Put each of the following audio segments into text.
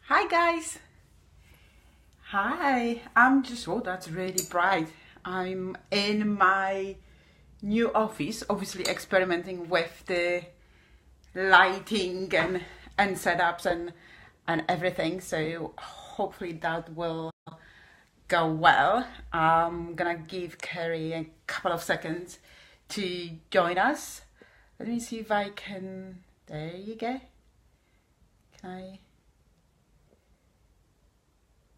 Hi guys. Hi. Oh, that's really bright. I'm in my new office, obviously experimenting with the lighting and setups and everything. So hopefully that will go well. I'm gonna give Kerry a couple of seconds to join us. Let me see if I can. There you go. Can I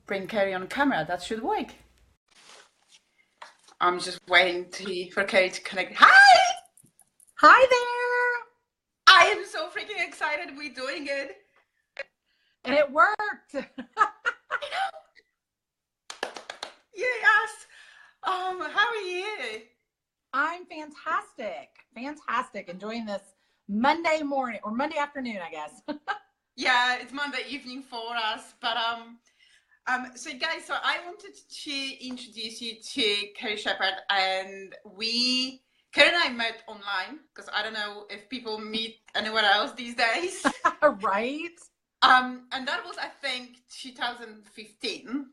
bring Kerry on camera? That should work. I'm just waiting for Kerry to connect. Hi! Hi there. I am so freaking excited we're doing it. And it worked. Yes. How are you? I'm fantastic. Fantastic. Enjoying this Monday morning or Monday afternoon, I guess. Yeah, it's Monday evening for us, but so guys, so I wanted to introduce you to Kerry Sheppard, and Kerry and I met online because I don't know if people meet anywhere else these days. Right? And that was, I think, 2015.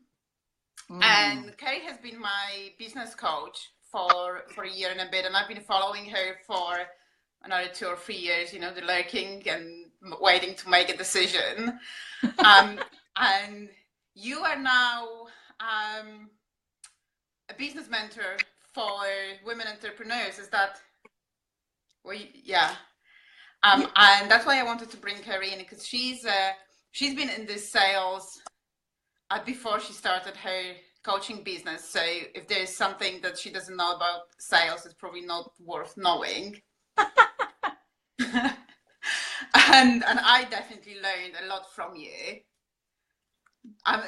And Kerry has been my business coach for a year and a bit, and I've been following her for another 2 or 3 years, the lurking and waiting to make a decision. And you are now a business mentor for women entrepreneurs. Is that yeah. And that's why I wanted to bring her in, because she's been in this sales before she started her coaching business. So if there's something that she doesn't know about sales, it's probably not worth knowing. and I definitely learned a lot from you. Are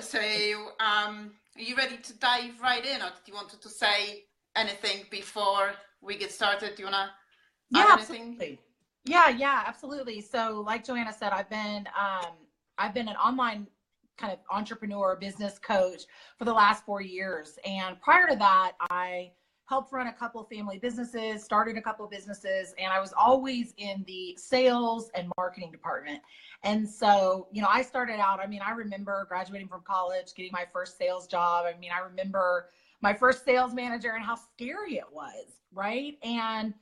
you ready to dive right in, or do you want to say anything before we get started? Do you want to add anything? Absolutely. Yeah, absolutely. So like Joanna said, I've been an online kind of entrepreneur, business coach for the last 4 years. And prior to that, I helped run a couple of family businesses, started a couple of businesses, and I was always in the sales and marketing department. And so, I started out, I remember graduating from college, getting my first sales job. I remember my first sales manager and how scary it was, right? And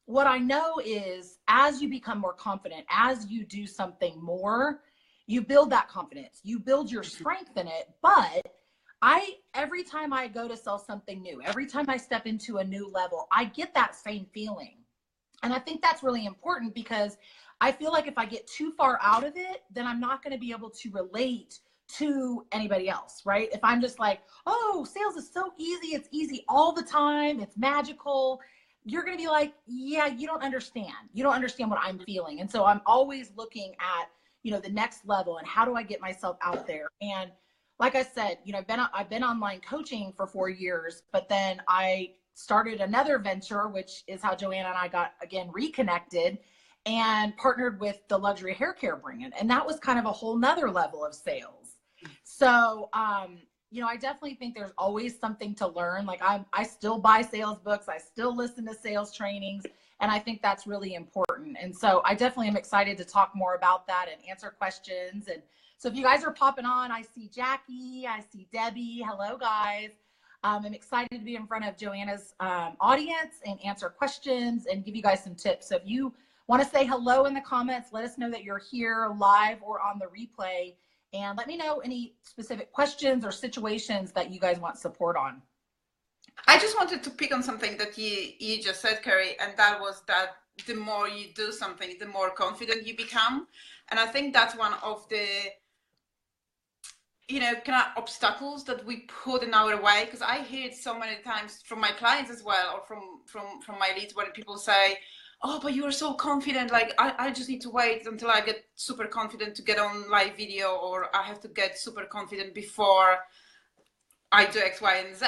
what I know is as you become more confident, as you do something more, you build that confidence, you build your strength in it. But every time I go to sell something new, every time I step into a new level, I get that same feeling. And I think that's really important, because I feel like if I get too far out of it, then I'm not going to be able to relate to anybody else, right? If I'm just like, oh, sales is so easy, it's easy all the time, it's magical, you're going to be like, yeah, you don't understand. You don't understand what I'm feeling. And so I'm always looking at, the next level and how do I get myself out there. And like I said, I've been online coaching for 4 years, but then I started another venture, which is how Joanna and I got again reconnected, and partnered with the luxury hair care brand. And that was kind of a whole nother level of sales. So, I definitely think there's always something to learn. Like I still buy sales books. I still listen to sales trainings. And I think that's really important. And so I definitely am excited to talk more about that and answer questions. And so if you guys are popping on, I see Jackie, I see Debbie. Hello, guys. I'm excited to be in front of Joanna's audience and answer questions and give you guys some tips. So if you want to say hello in the comments, let us know that you're here live or on the replay. And let me know any specific questions or situations that you guys want support on. I just wanted to pick on something that you just said, Kerry, and that was that the more you do something, the more confident you become. And I think that's one of the, kind of obstacles that we put in our way. Because I hear it so many times from my clients as well, or from my leads, when people say, oh, but you are so confident. Like, I just need to wait until I get super confident to get on live video, or I have to get super confident before I do X, Y, and Z.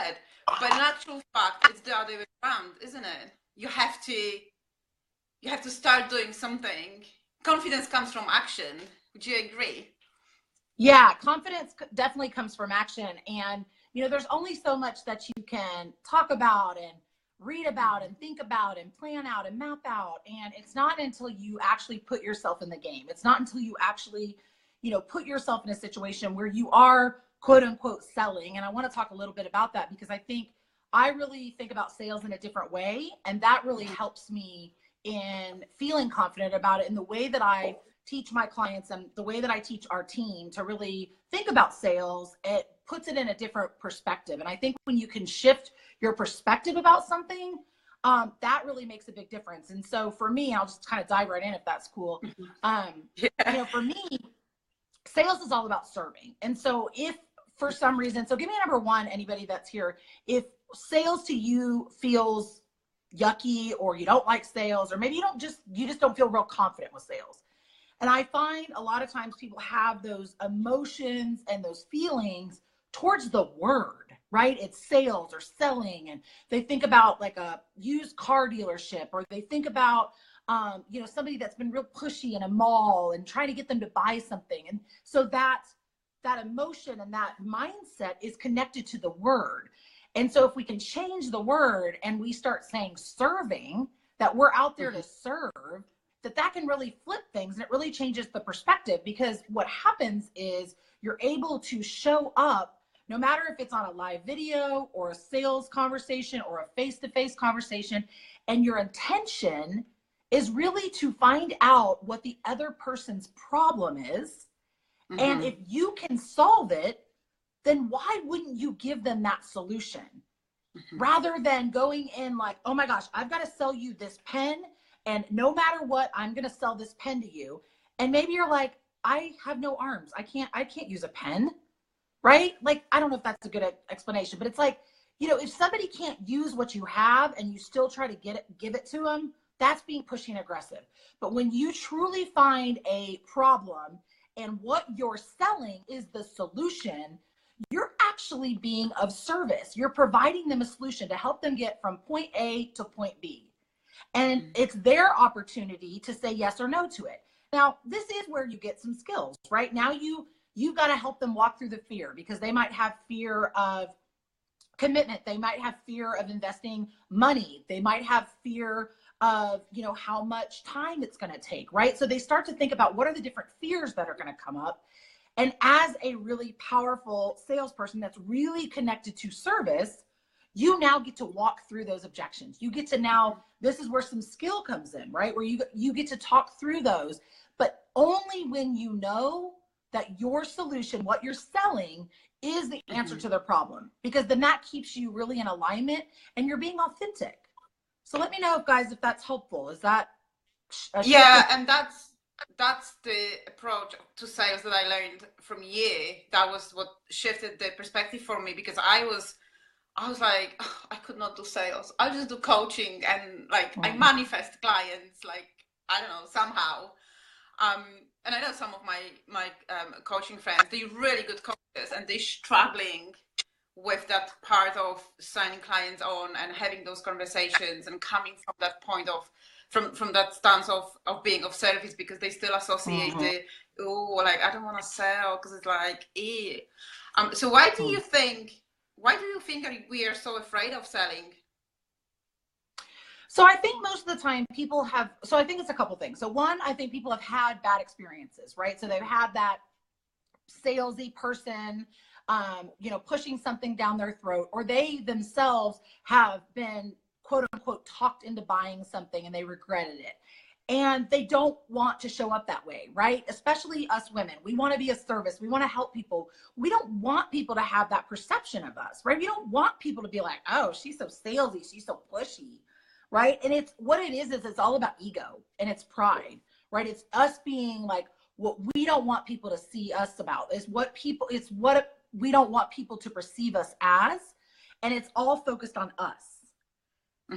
But in actual fact, it's the other way around, isn't it? You have to start doing something. Confidence comes from action. Would you agree? Yeah, confidence definitely comes from action. And, there's only so much that you can talk about and read about and think about and plan out and map out. And it's not until you actually put yourself in the game. It's not until you actually, put yourself in a situation where you are quote unquote selling. And I want to talk a little bit about that because I really think about sales in a different way. And that really helps me in feeling confident about it. And the way that I teach my clients and the way that I teach our team to really think about sales, it puts it in a different perspective. And I think when you can shift your perspective about something, that really makes a big difference. And so for me, I'll just kind of dive right in if that's cool. For me, sales is all about serving. And so if for some reason, so give me number one, anybody that's here, if sales to you feels yucky or you don't like sales, or maybe you just don't feel real confident with sales. And I find a lot of times people have those emotions and those feelings towards the word, right? It's sales or selling. And they think about like a used car dealership, or they think about, somebody that's been real pushy in a mall and trying to get them to buy something. And so that emotion and that mindset is connected to the word. And so if we can change the word and we start saying serving, that we're out there to serve, that can really flip things, and it really changes the perspective, because what happens is you're able to show up no matter if it's on a live video or a sales conversation or a face-to-face conversation, and your intention is really to find out what the other person's problem is. And if you can solve it, then why wouldn't you give them that solution? Rather than going in like, oh my gosh, I've got to sell you this pen, and no matter what, I'm going to sell this pen to you. And maybe you're like, I have no arms. I can't use a pen, right? Like, I don't know if that's a good explanation, but it's like, if somebody can't use what you have and you still try to give it to them, that's being pushy and aggressive. But when you truly find a problem and what you're selling is the solution, you're actually being of service. You're providing them a solution to help them get from point A to point B. And it's their opportunity to say yes or no to it. Now, this is where you get some skills, right? Now you've got to help them walk through the fear, because they might have fear of commitment. They might have fear of investing money. They might have fear of, how much time it's going to take, right? So they start to think about what are the different fears that are going to come up. And as a really powerful salesperson that's really connected to service, you now get to walk through those objections. You get to now, this is where some skill comes in, right? Where you get to talk through those, but only when you know that your solution, what you're selling, is the answer to their problem, because then that keeps you really in alignment and you're being authentic. So let me know, guys, if that's helpful. Is that? And that's the approach to sales that I learned from you. That was what shifted the perspective for me, because I was like, oh, I could not do sales. I'll just do coaching, and like I manifest clients, like, I don't know, somehow. And I know some of my coaching friends, they're really good coaches, and they're struggling with that part of signing clients on and having those conversations and coming from that point of from that stance of being of service, because they still associate like, I don't want to sell because it's like, eh. So why do you think we are so afraid of selling? So I think most of the time people have, so I think it's a couple things. So one, I think people have had bad experiences, right? So they've had that salesy person, pushing something down their throat, or they themselves have been quote unquote talked into buying something and they regretted it. And they don't want to show up that way, right? Especially us women. We want to be a service. We want to help people. We don't want people to have that perception of us, right? We don't want people to be like, oh, she's so salesy, she's so pushy, right? And it's what it is it's all about ego and it's pride, right? It's us being like, what we don't want people to see us about is what we don't want people to perceive us as. And it's all focused on us.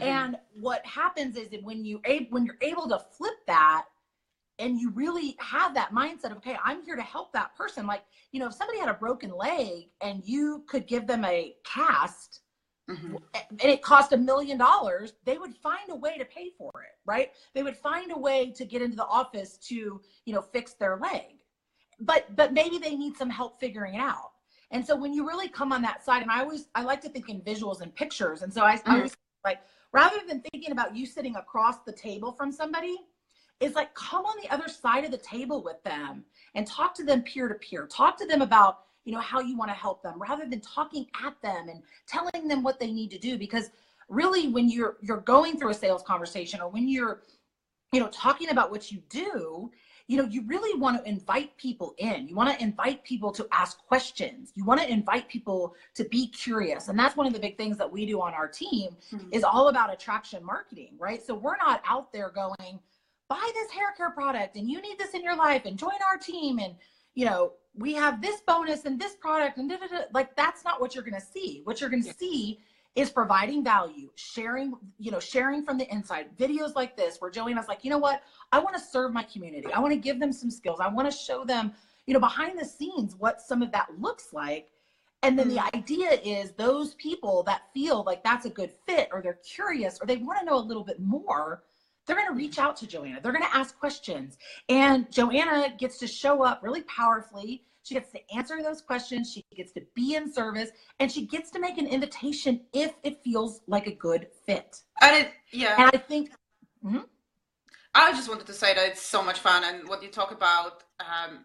And what happens is that when you're able to flip that and you really have that mindset of, okay, I'm here to help that person. Like, if somebody had a broken leg and you could give them a cast and it cost $1 million, they would find a way to pay for it, right? They would find a way to get into the office to, fix their leg. But maybe they need some help figuring it out. And so when you really come on that side, and I like to think in visuals and pictures. And so I always like, rather than thinking about you sitting across the table from somebody, is like, come on the other side of the table with them and talk to them peer to peer. Talk to them about, you know, how you want to help them rather than talking at them and telling them what they need to do. Because really, when you're going through a sales conversation, or when you're, you know, talking about what you do, you know, you really want to invite people in. You want to invite people to ask questions. You want to invite people to be curious. And that's one of the big things that we do on our team is all about attraction marketing, right? So we're not out there going, buy this hair care product and you need this in your life and join our team. And, you know, we have this bonus and this product and like, that's not what you're going to see. What you're going to see is providing value, sharing, you know, sharing from the inside, videos like this, where Joanna's like, you know what, I want to serve my community. I want to give them some skills. I want to show them, you know, behind the scenes, what some of that looks like. And then the idea is those people that feel like that's a good fit, or they're curious, or they want to know a little bit more, they're going to reach out to Joanna. They're going to ask questions. And Joanna gets to show up really powerfully. She gets to answer those questions. She gets to be in service, and she gets to make an invitation if it feels like a good fit. And I think, I just wanted to say that it's so much fun. And what you talk about,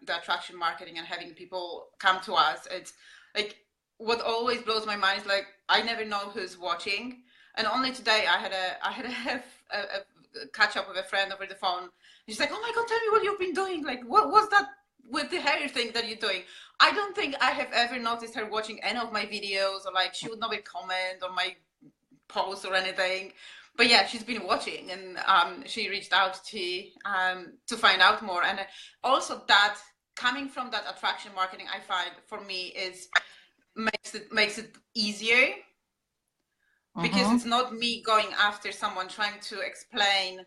the attraction marketing and having people come to us, it's like, what always blows my mind is like, I never know who's watching. And only today I had a catch up with a friend over the phone. She's like, oh my God, tell me what you've been doing. Like, what was that with the hair thing that you're doing? I don't think I have ever noticed her watching any of my videos, or like she would never comment on my posts or anything. But yeah, she's been watching, and she reached out to find out more. And also that coming from that attraction marketing, I find for me is makes it easier, because it's not me going after someone trying to explain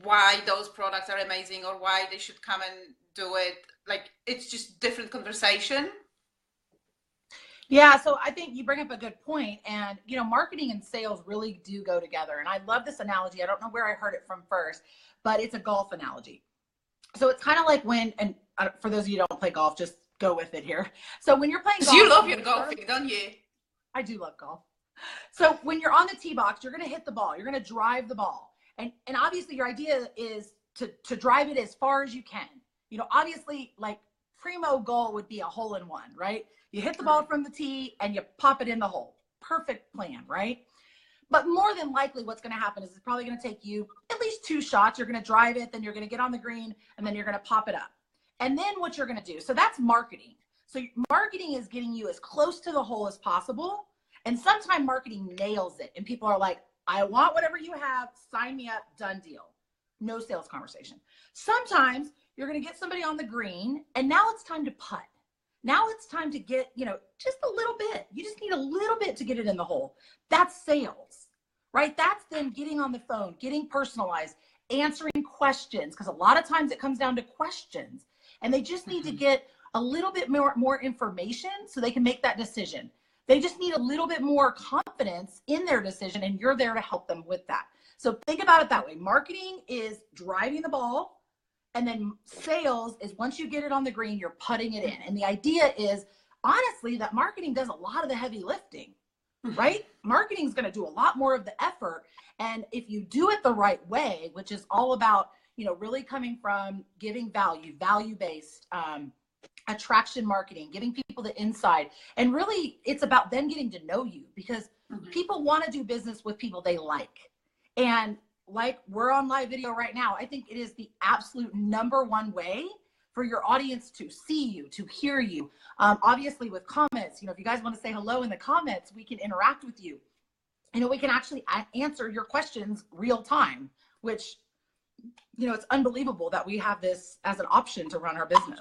why those products are amazing or why they should come and do it. Like, it's just different conversation. Yeah, so I think you bring up a good point. And, you know, marketing and sales really do go together. And I love this analogy. I don't know where I heard it from first, but it's a golf analogy. So it's kind of like when, and for those of you who don't play golf, just go with it here. So when you're playing golf, you love your golfing, don't you? I do love golf. So when you're on the tee box, you're going to hit the ball. You're going to drive the ball. And obviously your idea is to drive it as far as you can. You know, obviously, like, primo goal would be a hole in one, right? You hit the ball from the tee and you pop it in the hole. Perfect plan, right? But more than likely what's going to happen is it's probably going to take you at least 2 shots. You're going to drive it, then you're going to get on the green, and then you're going to pop it up. And then what you're going to do, so that's marketing. So marketing is getting you as close to the hole as possible. And sometimes marketing nails it. And people are like, I want whatever you have, sign me up, done deal. No sales conversation. Sometimes you're going to get somebody on the green, and now it's time to putt. Now it's time to get, you know, just a little bit. You just need a little bit to get it in the hole. That's sales, right? That's them getting on the phone, getting personalized, answering questions, because a lot of times it comes down to questions, and they just need to get a little bit more information so they can make that decision. They just need a little bit more confidence in their decision, and you're there to help them with that. So think about it that way. Marketing is driving the ball, and then sales is once you get it on the green, you're putting it in. And the idea is, honestly, that marketing does a lot of the heavy lifting, right? Marketing is going to do a lot more of the effort. And if you do it the right way, which is all about, you know, really coming from giving value, value-based, attraction marketing, giving people the inside. And really, it's about them getting to know you, because people want to do business with people they like. And like we're on live video right now, I think it is the absolute #1 way for your audience to see you, to hear you. Obviously with comments, you know, if you guys want to say hello in the comments, we can interact with you. You know, we can actually answer your questions real time, which, you know, it's unbelievable that we have this as an option to run our business.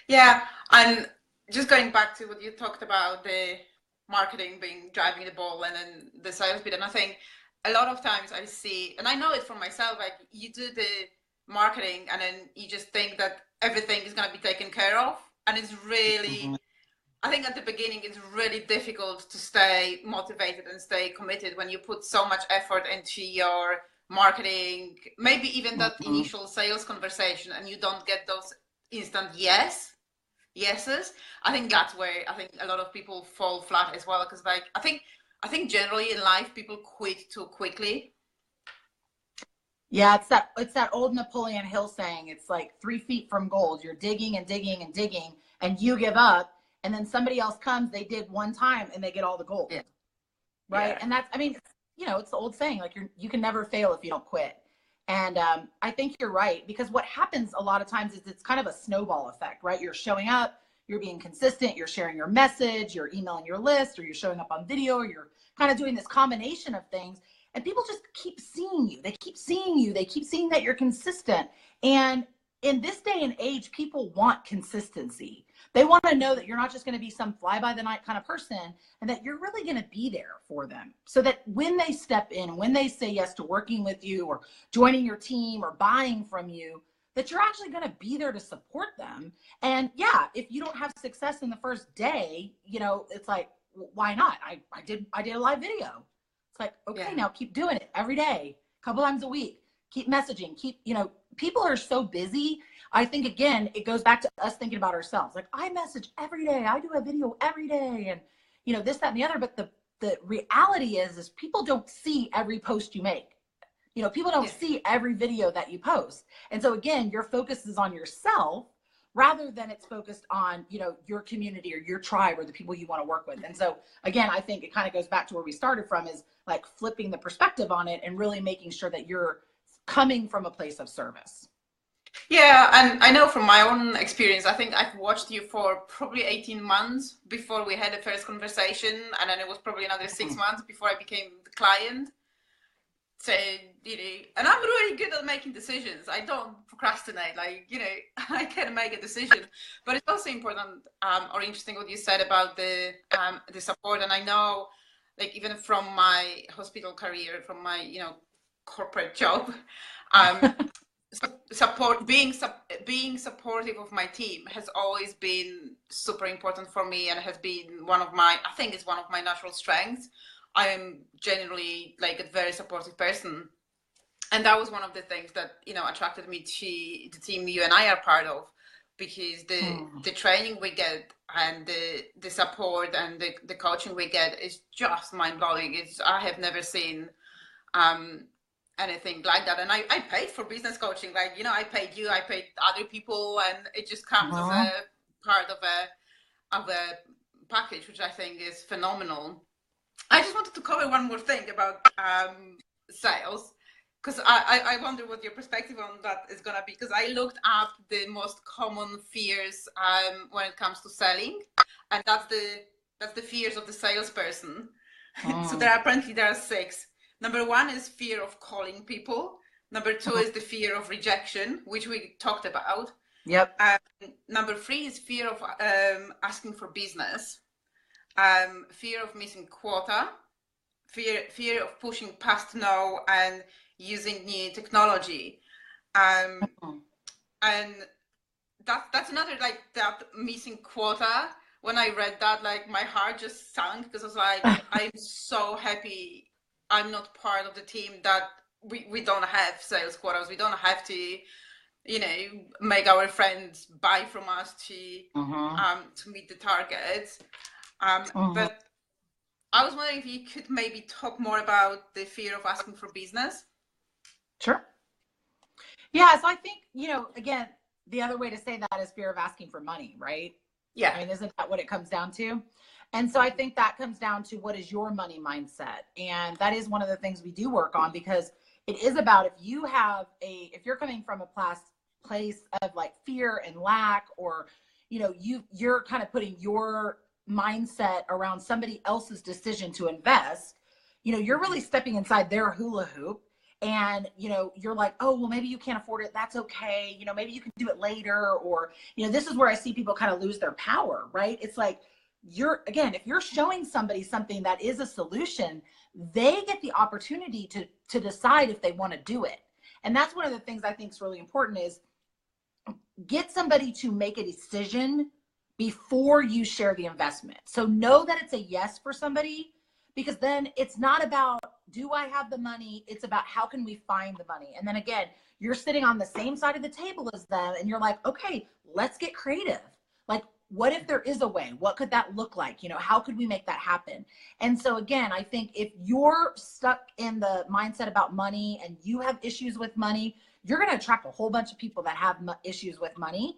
Yeah, and just going back to what you talked about, the marketing being driving the ball and then the sales bit, and I think a lot of times I see, and I know it for myself, like you do the marketing and then you just think that everything is going to be taken care of, and it's really, I think at the beginning it's really difficult to stay motivated and stay committed when you put so much effort into your marketing, maybe even that initial sales conversation, and you don't get those instant yeses. I think that's where I think a lot of people fall flat as well, because like I think generally in life people quit too quickly. Yeah, it's that old Napoleon Hill saying. It's like 3 feet from gold. You're digging and digging and digging, and you give up, and then somebody else comes. They dig one time, and they get all the gold. Yeah. Right. Yeah. And that's, I mean, it's the old saying, like you can never fail if you don't quit. And I think you're right, because what happens a lot of times is it's kind of a snowball effect, right? You're showing up, you're being consistent, you're sharing your message, you're emailing your list, or you're showing up on video, or you're kind of doing this combination of things. And people just keep seeing you. They keep seeing you. They keep seeing that you're consistent. And in this day and age, people want consistency. They want to know that you're not just going to be some fly by the night kind of person, and that you're really going to be there for them, so that when they step in, when they say yes to working with you or joining your team or buying from you, that you're actually going to be there to support them. And yeah, if you don't have success in the first day, it's like, why not? I did a live video. It's like, okay, now keep doing it every day, a couple times a week, keep messaging, people are so busy. I think, again, it goes back to us thinking about ourselves. Like, I message every day, I do a video every day, and this, that, and the other. But the reality is people don't see every post you make. People don't see every video that you post. And so again, your focus is on yourself rather than it's focused on, your community or your tribe or the people you want to work with. And so again, I think it kind of goes back to where we started from, is like flipping the perspective on it and really making sure that you're coming from a place of service. Yeah, and I know from my own experience, I think I've watched you for probably 18 months before we had the first conversation, and then it was probably another 6 months before I became the client. So, and I'm really good at making decisions. I don't procrastinate. I can make a decision. But it's also important or interesting what you said about the support. And I know, like, even from my hospital career, from my corporate job, being supportive of my team has always been super important for me, and has been I think it's one of my natural strengths. I am generally like a very supportive person, and that was one of the things that attracted me to the team you and I are part of, because the training we get and the support and the coaching we get is just mind-blowing. I have never seen anything like that. And I paid for business coaching, I paid you, I paid other people, and it just comes as a part of a package, which I think is phenomenal. I just wanted to cover one more thing about sales, because I wonder what your perspective on that is going to be, because I looked up the most common fears when it comes to selling, and that's the fears of the salesperson. So there are 6. Number 1 is fear of calling people. Number 2 is the fear of rejection, which we talked about. Yep. Number 3 is fear of asking for business. Fear of missing quota, fear of pushing past no and using new technology. And that's another, like, that missing quota. When I read that, like, my heart just sank, because I was like, I'm so happy I'm not part of the team that we don't have sales quotas. We don't have to, make our friends buy from us to meet the targets. But I was wondering if you could maybe talk more about the fear of asking for business. Sure. Yeah. So I think, again, the other way to say that is fear of asking for money, right? Yeah. I mean, isn't that what it comes down to? And so I think that comes down to, what is your money mindset? And that is one of the things we do work on, because it is about, if you're coming from a place of like fear and lack, or, you're kind of putting your mindset around somebody else's decision to invest, you're really stepping inside their hula hoop. And, you're like, oh, well, maybe you can't afford it. That's okay. Maybe you can do it later. Or, this is where I see people kind of lose their power, right? It's like, if you're showing somebody something that is a solution, they get the opportunity to decide if they want to do it. And that's one of the things I think is really important, is get somebody to make a decision before you share the investment. So know that it's a yes for somebody, because then it's not about, do I have the money? It's about, how can we find the money? And then again, you're sitting on the same side of the table as them, and you're like, okay, let's get creative. Like, what if there is a way? What could that look like? You know, how could we make that happen? And so again, I think if you're stuck in the mindset about money and you have issues with money, you're going to attract a whole bunch of people that have issues with money.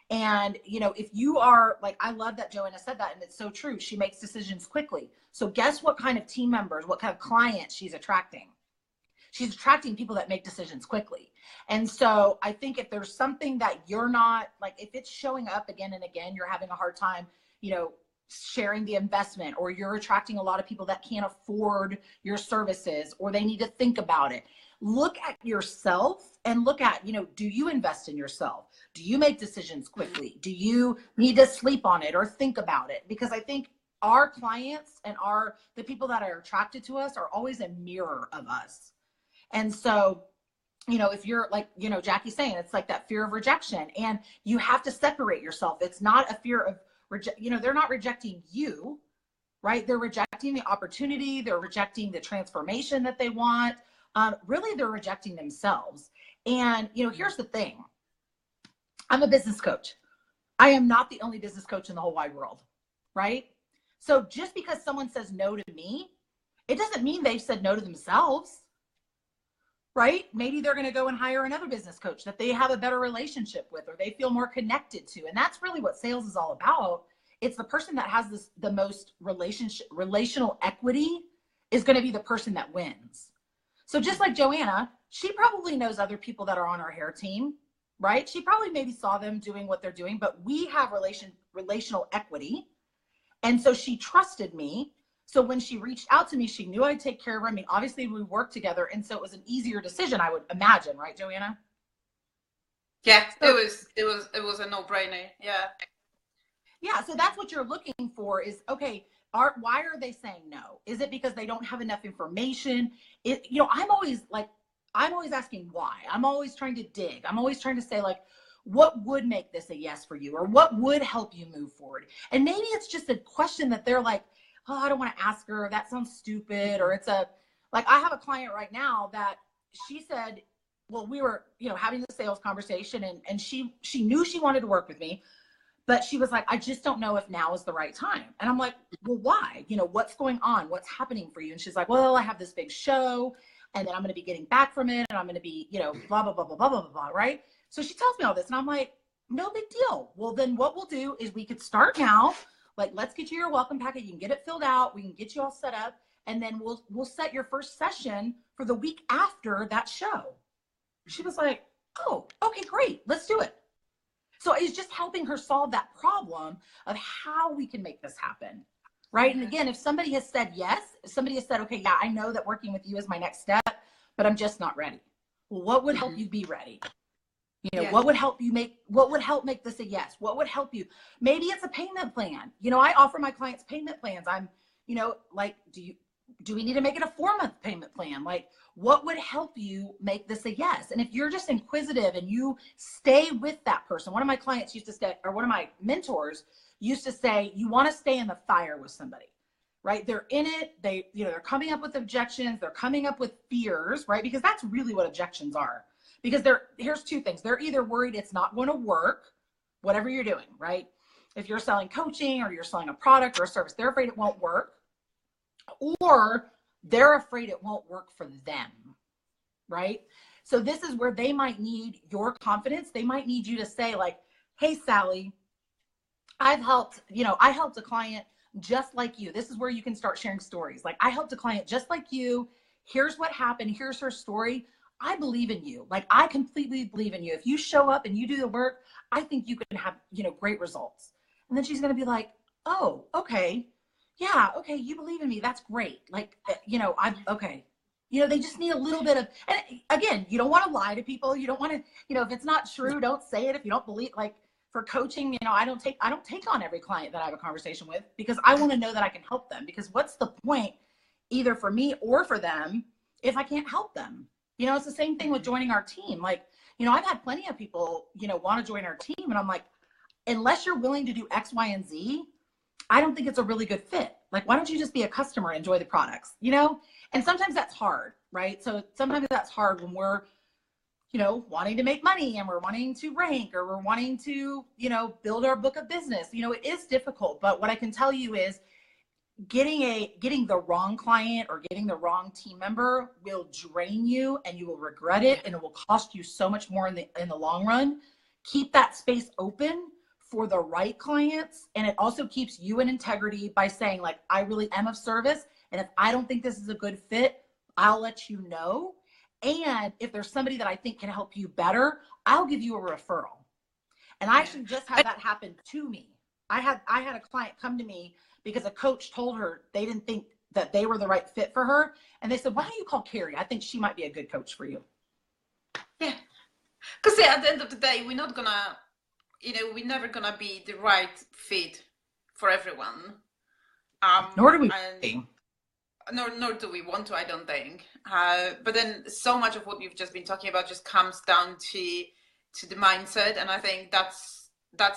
And, you know, if you are like, I love that Joanna said that, and it's so true. She makes decisions quickly. So guess what kind of team members, what kind of clients she's attracting? She's attracting people that make decisions quickly. And so I think if there's something that you're not, like, if it's showing up again and again, you're having a hard time, you know, sharing the investment, or you're attracting a lot of people that can't afford your services, or they need to think about it. Look at yourself and look at, you know, do you invest in yourself? Do you make decisions quickly? Do you need to sleep on it or think about it? Because I think our clients and the people that are attracted to us are always a mirror of us. And so, you know, if you're like, you know, Jackie's saying, it's like that fear of rejection, and you have to separate yourself. It's not a fear of you know, they're not rejecting you, right? They're rejecting the opportunity. They're rejecting the transformation that they want. Really, they're rejecting themselves. And, you know, here's the thing. I'm a business coach. I am not the only business coach in the whole wide world, right? So just because someone says no to me, it doesn't mean they've said no to themselves, right? Maybe they're going to go and hire another business coach that they have a better relationship with, or they feel more connected to. And that's really what sales is all about. It's the person that has the most relational equity is going to be the person that wins. So just like Joanna, she probably knows other people that are on our hair team, right? She probably maybe saw them doing what they're doing, but we have relational equity. And so she trusted me. So when she reached out to me, she knew I'd take care of her. I mean, obviously we worked together, and so it was an easier decision, I would imagine, right, Joanna? Yeah, so, it was a no-brainer. Yeah. Yeah, so that's what you're looking for is, okay, why are they saying no? Is it because they don't have enough information? You know, I'm always asking why. I'm always trying to dig. I'm always trying to say, like, what would make this a yes for you, or what would help you move forward? And maybe it's just a question that they're like, oh, I don't want to ask her. That sounds stupid. Or it's like, I have a client right now that she said, well, we were, you know, having the sales conversation, and she knew she wanted to work with me, but she was like, I just don't know if now is the right time. And I'm like, well, why? You know, what's going on? What's happening for you? And she's like, well, I have this big show, and then I'm going to be getting back from it, and I'm going to be, you know, blah, blah, blah, blah, blah, blah, blah, blah, right? So she tells me all this, and I'm like, no big deal. Well, then what we'll do is we could start now. Like, let's get you your welcome packet. You can get it filled out. We can get you all set up. And then we'll set your first session for the week after that show. She was like, oh, okay, great. Let's do it. So it's just helping her solve that problem of how we can make this happen. Right. And again, if somebody has said yes, if somebody has said, okay, yeah, I know that working with you is my next step, but I'm just not ready. Well, what would help you be ready? You know, what would help make this a yes? What would help you? Maybe it's a payment plan. You know, I offer my clients payment plans. I'm, you know, like, do we need to make it a 4-month payment plan? Like, what would help you make this a yes? And if you're just inquisitive and you stay with that person, one of my clients used to say, or one of my mentors used to say, you want to stay in the fire with somebody, right? They're in it. They're coming up with objections. They're coming up with fears, right? Because that's really what objections are. Because here's two things. They're either worried it's not going to work, whatever you're doing, right? If you're selling coaching or you're selling a product or a service, they're afraid it won't work, or they're afraid it won't work for them, right? So this is where they might need your confidence. They might need you to say, like, hey, Sally, I helped a client just like you. This is where you can start sharing stories. Like, I helped a client just like you. Here's what happened. Here's her story. I believe in you. Like, I completely believe in you. If you show up and you do the work, I think you can have, you know, great results. And then she's going to be like, oh, okay. Yeah. Okay. You believe in me. That's great. Like, you know, okay. You know, they just need a little bit of, and again, you don't want to lie to people. You don't want to, you know, if it's not true, don't say it. If you don't believe, like, for coaching, you know, I don't take on every client that I have a conversation with, because I want to know that I can help them, because what's the point either for me or for them if I can't help them? You know, it's the same thing with joining our team. Like, you know, I've had plenty of people, you know, want to join our team. And I'm like, unless you're willing to do X, Y, and Z, I don't think it's a really good fit. Like, why don't you just be a customer and enjoy the products, you know? And sometimes that's hard, right? So sometimes that's hard when we're, wanting to make money, and we're wanting to rank, or we're wanting to, build our book of business. It is difficult, but what I can tell you is getting the wrong client or getting the wrong team member will drain you, and you will regret it, and it will cost you so much more in the long run. Keep that space open for the right clients. And it also keeps you in integrity by saying, like, I really am of service. And if I don't think this is a good fit, I'll let you know. And if there's somebody that I think can help you better, I'll give you a referral. And I actually just had that happen to me. I had a client come to me because a coach told her they didn't think that they were the right fit for her. And they said, why don't you call Kerry? I think she might be a good coach for you. Yeah. Because at the end of the day, we're not gonna, we're never gonna be the right fit for everyone. Nor do we. Nor do we want to, I don't think. But then so much of what you've just been talking about just comes down to the mindset, and I think that's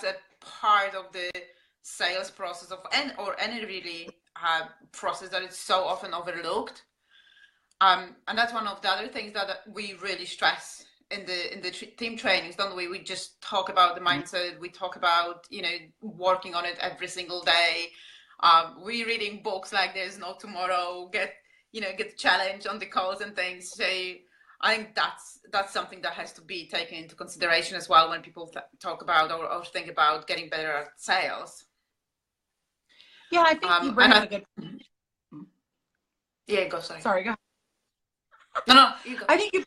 a part of the sales process or any really process that is so often overlooked. And that's one of the other things that we really stress in the team trainings, don't we? We just talk about the mindset. We talk about working on it every single day. We're reading books like There's No Tomorrow. Get challenged on the calls and things. So I think that's something that has to be taken into consideration as well when people talk about or think about getting better at sales. Yeah, I think you bring up a good. Yeah, go. Sorry, go. No, you go. I think you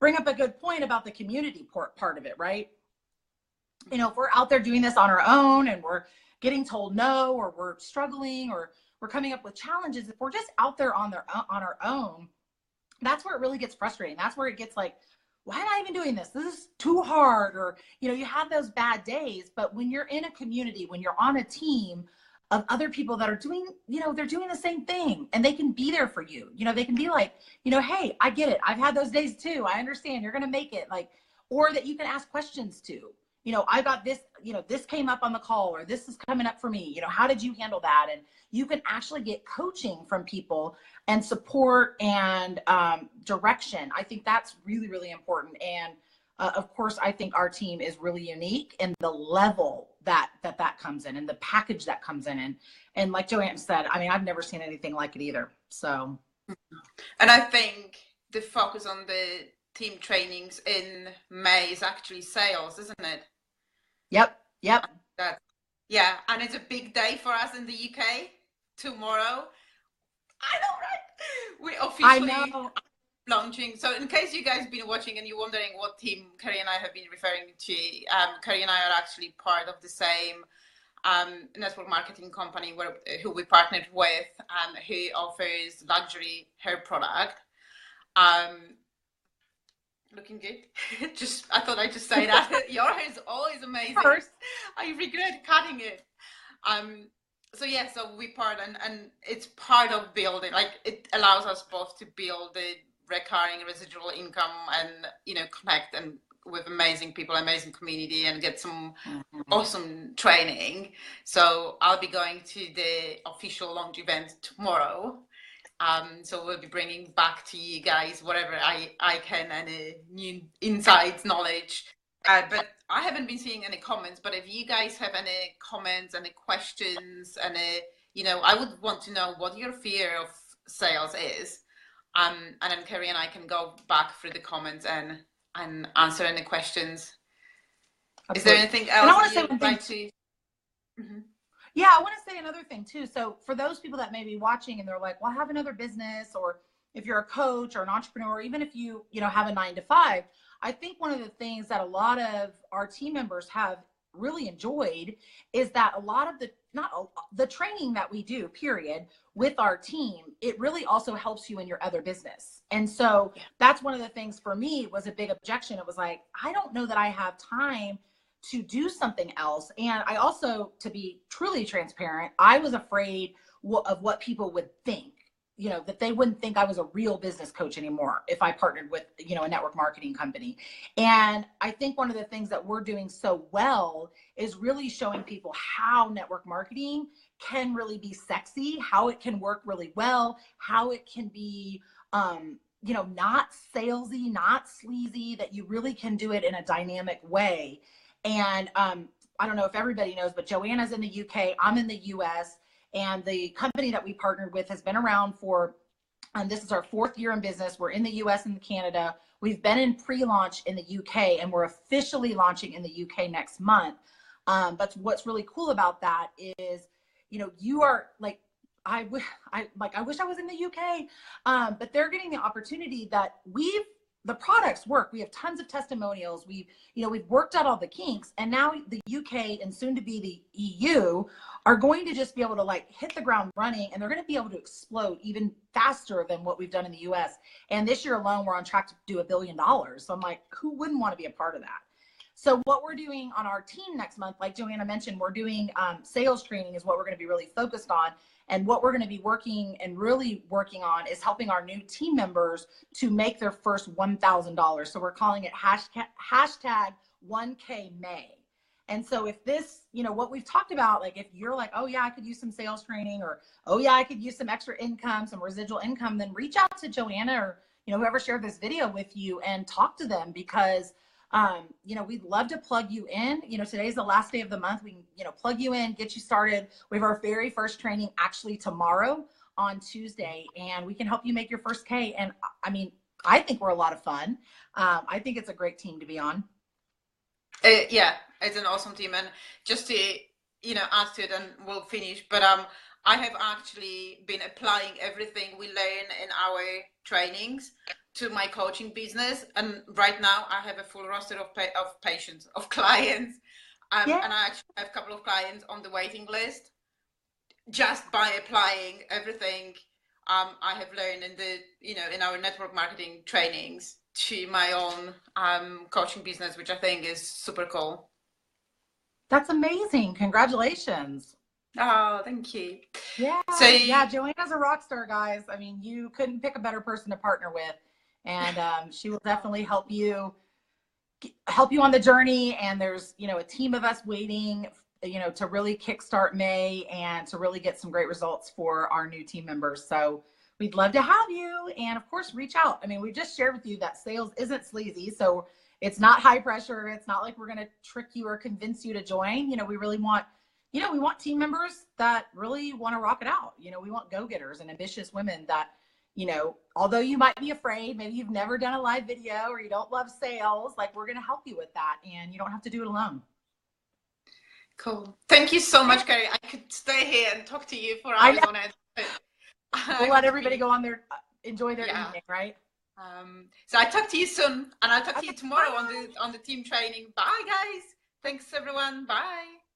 bring up a good point about the community part of it, right? If we're out there doing this on our own and we're getting told no, or we're struggling, or we're coming up with challenges, if we're just out there on our own, that's where it really gets frustrating. That's where it gets like, why am I even doing this? This is too hard. Or, you have those bad days. But when you're in a community, when you're on a team of other people that are doing, they're doing the same thing, and they can be there for you. They can be like, hey, I get it. I've had those days too. I understand. You're going to make it. Like, or that you can ask questions to. I got this, this came up on the call, or this is coming up for me. How did you handle that? And you can actually get coaching from people and support and direction. I think that's really, really important. And of course, I think our team is really unique in the level that comes in, and the package that comes in. And like Joanna said, I mean, I've never seen anything like it either. So. And I think the focus on the team trainings in May is actually sales, isn't it? Yep. Yeah, and it's a big day for us in the UK tomorrow. I know, right? We officially launching. So in case you guys have been watching and you're wondering what team Kerry and I have been referring to, Kerry and I are actually part of the same network marketing company who we partnered with, who offers luxury hair product. Looking good. I thought I'd just say that. Your hair is always amazing. I regret cutting it. So we part, and it's part of building, like, it allows us both to build the recurring residual income and connect and with amazing people, amazing community, and get some awesome training. So I'll be going to the official launch event tomorrow. So we'll be bringing back to you guys whatever I can, any new insights, knowledge. But I haven't been seeing any comments. But if you guys have any comments, any questions, I would want to know what your fear of sales is. And then Kerry and I can go back through the comments and answer any questions. Absolutely. Is there anything else you'd like to? Mm-hmm. Yeah, I want to say another thing too. So for those people that may be watching and they're like, well, I have another business, or if you're a coach or an entrepreneur, even if you have a 9-to-5, I think one of the things that a lot of our team members have really enjoyed is that a lot of the training that we do, period, with our team, it really also helps you in your other business. And so that's one of the things for me was a big objection. It was like, I don't know that I have time to do something else. And I also, to be truly transparent, I was afraid of what people would think, that they wouldn't think I was a real business coach anymore if I partnered with, a network marketing company. And I think one of the things that we're doing so well is really showing people how network marketing can really be sexy, how it can work really well, how it can be you know, not salesy, not sleazy, that you really can do it in a dynamic way. And I don't know if everybody knows, but Joanna's in the UK, I'm in the US, and the company that we partnered with has been around for, this is our 4th year in business. We're in the US and Canada. We've been in pre-launch in the UK, and we're officially launching in the UK next month. But what's really cool about that is, you know, you are like, I wish I was in the UK, but they're getting the opportunity that the products work. We have tons of testimonials. We've worked out all the kinks, and now the UK and soon to be the EU are going to just be able to like hit the ground running, and they're going to be able to explode even faster than what we've done in the US. And this year alone, we're on track to do $1 billion. So I'm like, who wouldn't want to be a part of that? So what we're doing on our team next month, like Joanna mentioned, we're doing sales training is what we're going to be really focused on. And what we're going to be really working on is helping our new team members to make their first $1,000. So we're calling it hashtag 1K May. And so if this, you know, what we've talked about, like if you're like, oh yeah, I could use some sales training, or, oh yeah, I could use some extra income, some residual income, then reach out to Joanna or, you know, whoever shared this video with you and talk to them, because you know, we'd love to plug you in. You know, today's the last day of the month. We can, you know, plug you in, get you started. We have our very first training actually tomorrow on Tuesday, and we can help you make your first K. And I mean, I think we're a lot of fun. I think it's a great team to be on. Yeah, it's an awesome team. And just to, you know, add to it, and we'll finish, but I have actually been applying everything we learn in our trainings to my coaching business, and right now I have a full roster of patients, of clients, and I actually have a couple of clients on the waiting list just by applying everything I have learned in the, you know, in our network marketing trainings to my own coaching business, which I think is super cool. That's amazing. Congratulations. Oh, thank you. Yeah. So yeah, Joanna's a rock star, guys. I mean, you couldn't pick a better person to partner with. And she will definitely help you on the journey. And there's, you know, a team of us waiting, you know, to really kickstart May and to really get some great results for our new team members. So we'd love to have you. And of course, reach out. I mean, we just shared with you that sales isn't sleazy. So it's not high pressure. It's not like we're going to trick you or convince you to join. You know, we really want, you know, we want team members that really want to rock it out. You know, we want go-getters and ambitious women that, you know, although you might be afraid, maybe you've never done a live video or you don't love sales, like we're going to help you with that, and you don't have to do it alone. Cool. Thank you so much, Kerry. I could stay here and talk to you for hours on end. We'll let everybody go on their, enjoy their evening, right? So I'll talk to you soon, and I'll talk to you tomorrow on the team training. Bye, guys. Thanks, everyone. Bye.